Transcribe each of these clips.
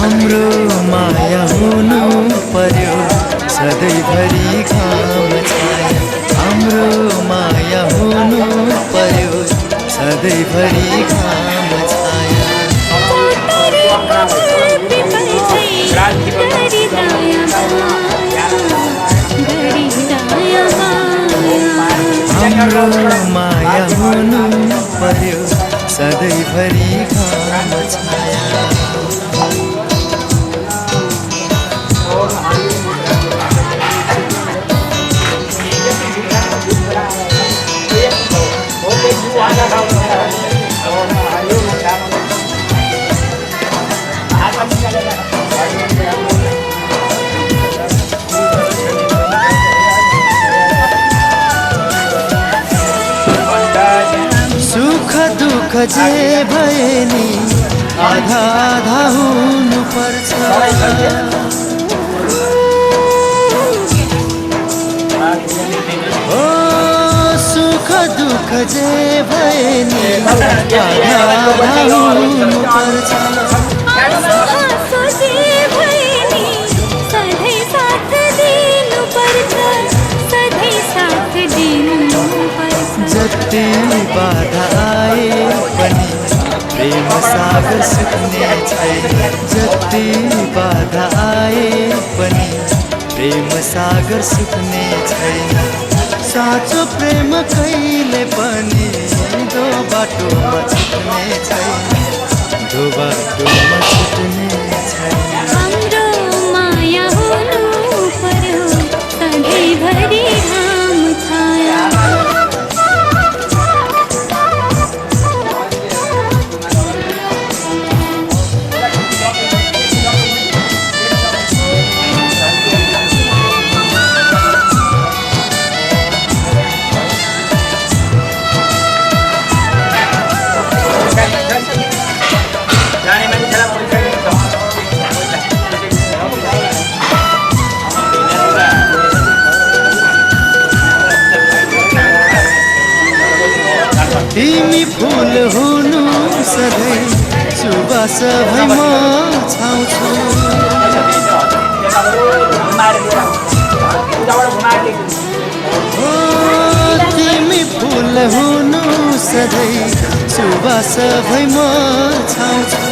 हाम्रो माया हुनु पर्यो सधैँभरि घाम छाया हाम्रो माया हुनु पर्यो सधैँभरि घाम छाया हाम्रो माया हुनु पर्यो सधैँभरि घाम छाया सुख दुःख जे भए नि आधा आधा हुनु पर्छ ओ सुख दुःख जे भए नि आधा आधा हुनु पर्छ जति बाधा आए पनि प्रेम सागर सुक्ने छैन जति बाधा आए पनि प्रेम सागर सुक्ने छैन साँचो प्रेम कहिले पनि दो बाटोमा छुट्ने छैन दो बाटोमा छुट्ने छैन हाम्रो माया हुनु पर्यो सधैँभरि घाम छाया तिमी फुल हुनु सधैँ सुबास भई म छाउँछु तिमी फुल हुनु सधैँ सुबास भई म छाउँछु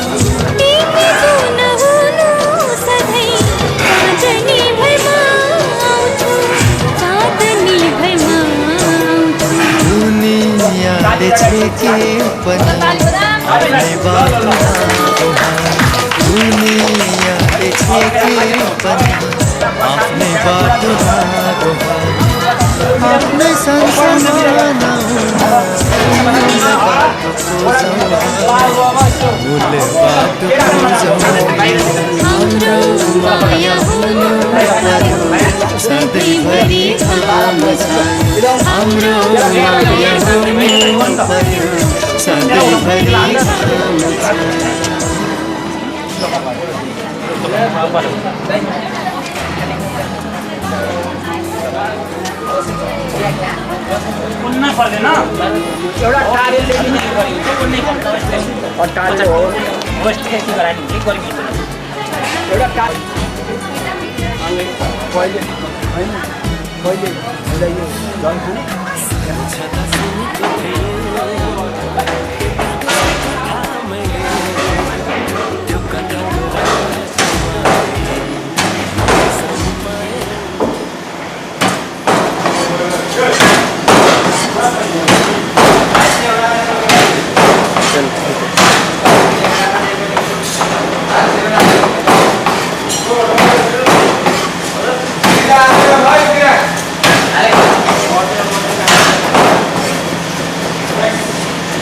दुनियाँले छेके पनि आफ्नै बाटो दुनियाँले छेके पनि आफ्नै बाटो आफ्नै संसारमा मूल्य बाटो हाम्रो माया हुनु पर्यो सधैँभरि घाम छाया हाम्रो माया हुनु पर्यो सधैँभरि घाम छाया पुन्ना पर्दैन एउटा कार्यले पनि कुनै कार्य हो वेस्ट खेती गरायो के गर्मी एउटा कार्य पहिले हैन पहिले यो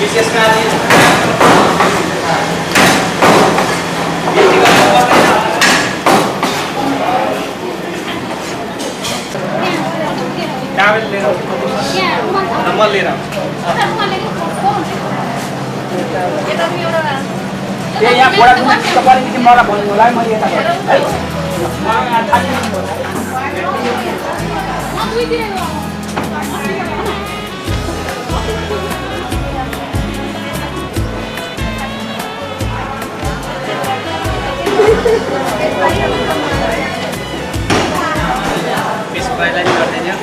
विशेष कार्य कागज ले रहा हूँ नंबर ले रहा हूँ ये यहाँ बोरा कपाली की मारा बोल रहा है मुझे इस पहले कर दीजिए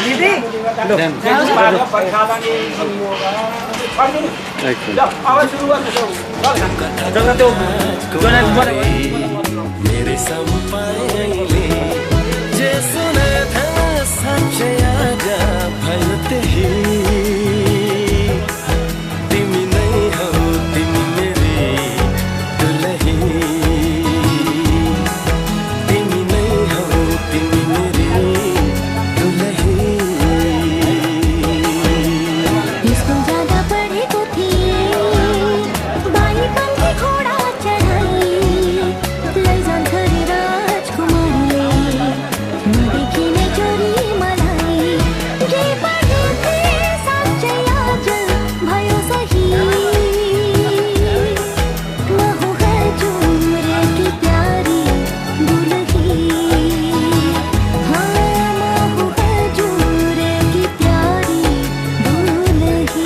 दीदी मेरे सम्पाइले जे सुने था सच आजा भलते ही तिमी नहीं हो तिमी मेरी दुल्ही तिमी नहीं हो तिमी मेरी दुल्ही इसको ज्यादा पढ़े को थी बाई बन के घोड़ा चढ़ाई ले जान खरी राजकुमारी देखी ने चोरी मलाई ये पढ़े थे सच्चे आज भयो सही महू है चूरे की प्यारी दुल्ही हाँ महू है चूरे की प्यारी दुल्ही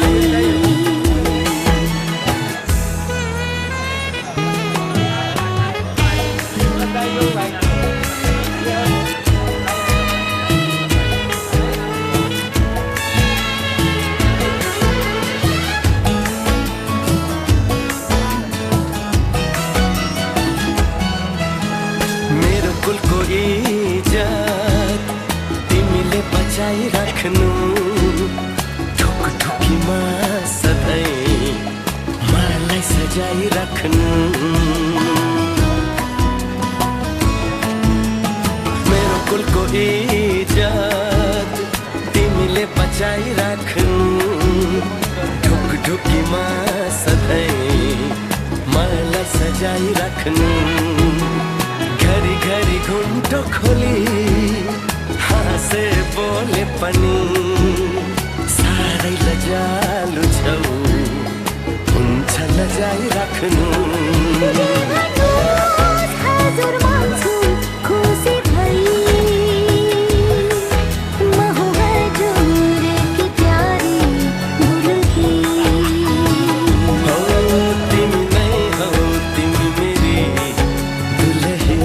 मेरो कुलको इज्जत तिमीले बचाइ राख्नु ठुकठुकीमा सधैँ मलाई सजाइ राख्नु मेरो कुलको इज्जत तिमीले बचाइ राख्नु ठुकठुकीमा सधैँ मलाई सजाइ राख्नु घरी घरी घुन्टो खोली हाँसे बोले पनि साह्रै लजालु छौ हुन्छ लजाइ राख्नु हजुर मान्छु खुसी भई महू हजुर की प्यारी दुल्ही हो तिमी नै हो तिमी मेरी दुल्ही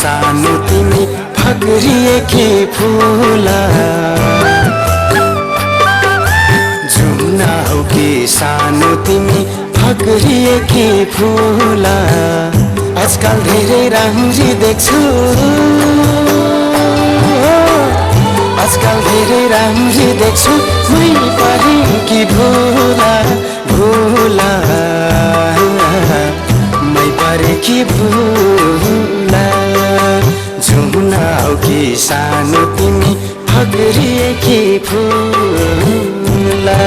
सानो तिमी फक्रिएकी फुला जुम्ना हौ कि सानो तिमी फक्रिएकी फुला आजकल धेरै राम्री देख्छु आजकल धेरै राम्री देख्छु मै परेकी भुला भुला मै परेकी भुला जुम्ना हौ कि सानो तिमी फक्रिएकी फुला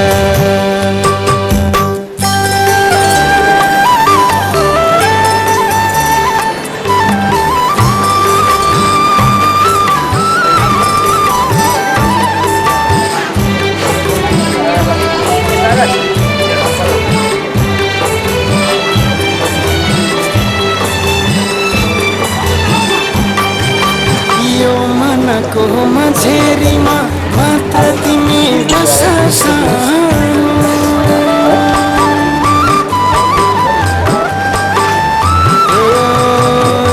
को माझेरीमा मात्र तिमी बस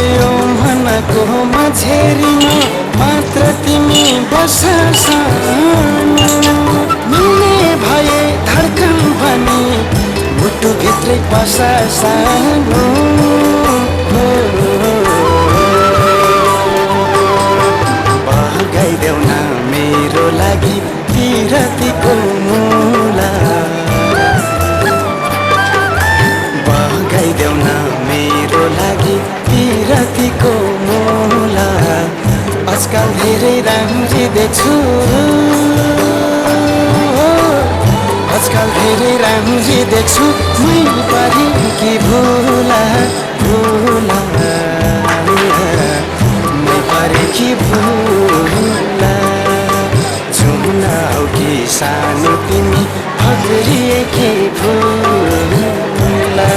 यो मनको माझेरीमा मात्र तिमी बस मिल्ने भए धड्कन पनि मुटुभित्रै बस सानो गाइदेऊ न मेरो लागि विरतीको मुला बगाइदेऊ न मेरो लागि विरतीको मुला आजकल धेरै राम्री देख्छु आजकल धेरै राम्री देख्छु मै परेकी भुला भुला मै परेकी भुला जुम्ना हौ कि सानो तिमी फक्रिएकी भुला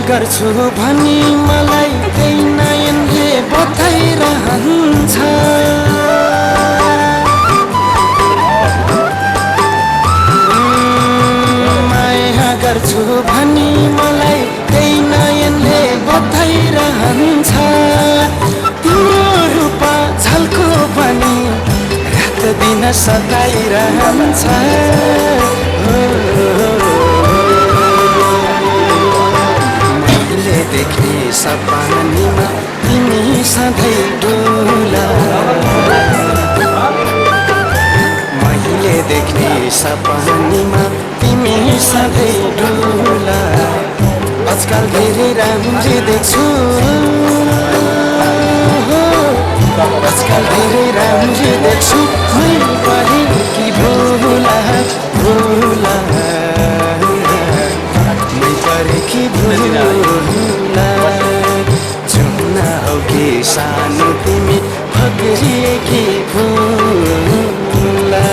गर्छु भनी मलाई त्यही नयनले बताइरहन्छ माया गर्छु भनी मलाई त्यही नयनले बताइरहन्छ तिम्रो रूप झल्को पनि रात दिन सताइरहन्छ देख्ने सपनामा तिमी सधैँ डुला मैले देख्ने सपनामा तिमी सधैँ डुला आजकल धेरै राम्री देख्छु आजकल धेरै राम्री देख्छु मै परेकी भुला भुला मै परेकी भुला जुम्ना हौ कि सानो तिमी फक्रिएकी फुला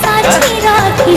साक्षी राखी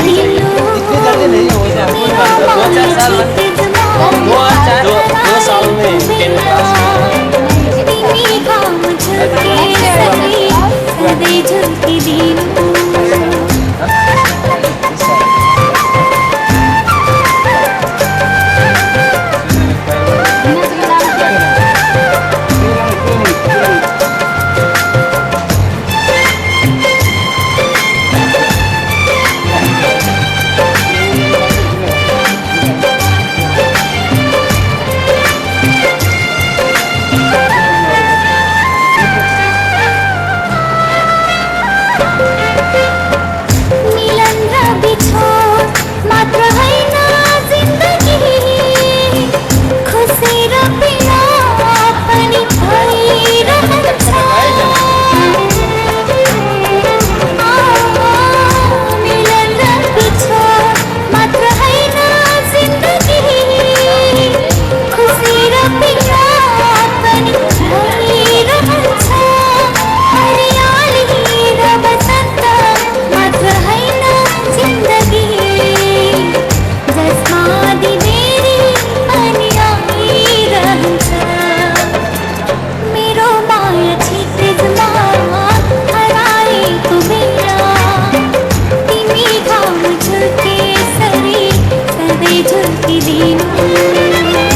झुलकी दीनू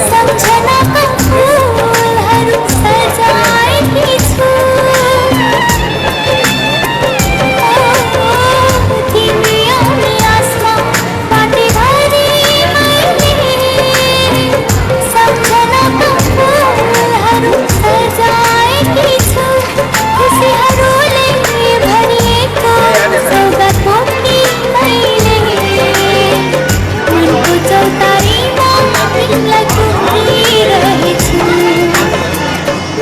समझना का फूल हर सजाए पीछू धीमिया में आसमां बाटे भरी मैंने समझना का फूल हर सजाए पीछू खुशी हरोले भरी को सौगातों की मैंने उनको चौतारी लगती रहे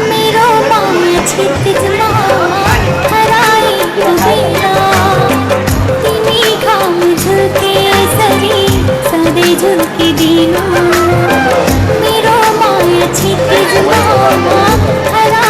मेरो माया छित हराई बिना तिमी घाम झुल्के सरी सधैँ झुल्की दिनु मेरो माया छित हराई